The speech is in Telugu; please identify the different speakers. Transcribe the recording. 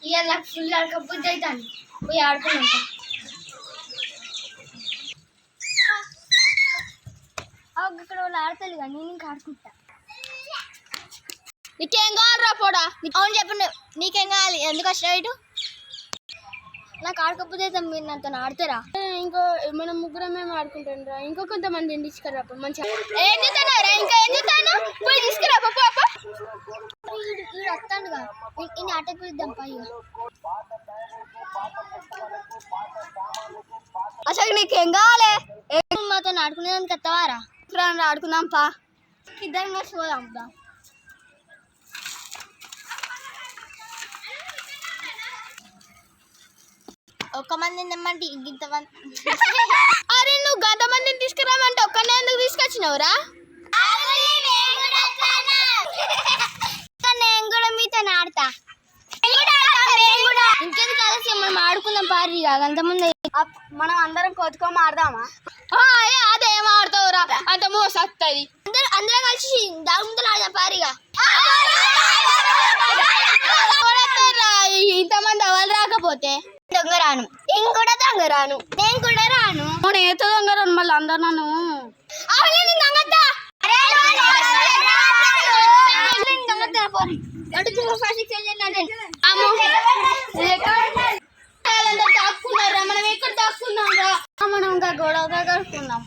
Speaker 1: ఇక నాకు ఫుల్ ఆడకపోతే అవుతాను పోయి ఆడుకున్నాక ఇక్కడ వాళ్ళు ఆడతారు కానీ నేను ఇంకా ఆడుకుంటా. నీకేం కావాలరా పోడా? అవును చెప్పండి, నీకేం కావాలి? ఎందుకు వచ్చినావు ఇటు? నాకు ఆడకపోతే మీరు నాతో ఆడతారా?
Speaker 2: ఇంకో మనం ముగ్గురం మేము ఆడుకుంటాం రా, ఇంకో కొంతమంది తీసుకురా మంచిగా.
Speaker 1: ఏం చేస్తాను ఇంకా ఏం చేస్తాను? పోయి తీసుకురా పాప. ఈ వస్తాడుగా ఇన్ని ఆటకు ఇద్దాం పై. అసలు నీకేం కావాలి? మాతో ఆడుకునేదానికి వస్తావారా? ఆడుకుందాం పా, ఇద్దరం కలిసి పోదాం. ఒక్క మందిని తెమ్మంటే ఇంతమంది. అరే నువ్వు గంట మందిని తీసుకురామంటే ఒక్కనే ఎందుకు తీసుకొచ్చినావురా? నేను కూడా మీతో ఆడతా. ఇంకెందుకు ఆలస్యం, మనం ఆడుకుందాం పారి. అంతమంది
Speaker 2: మనం అందరం కోతుకోమ ఆడదామా?
Speaker 1: అదేం ఆడతావురా, అంత మోసం వస్తుంది. అందరం కలిసి దాగుంతలు ఆడదాం పారిగా. ఇంతమంది ఎవరు రాకపోతే దొంగ రాను, నేను కూడా దొంగ రాను, నేను కూడా రాను.
Speaker 2: ఏతో దొంగ రాను మళ్ళీ అందరు నన్ను
Speaker 1: దాక్కున్నారా? మనం ఎక్కడ దాక్కున్నాం రా? మనం ఇంకా గొడవగా కలుపుకుందాం.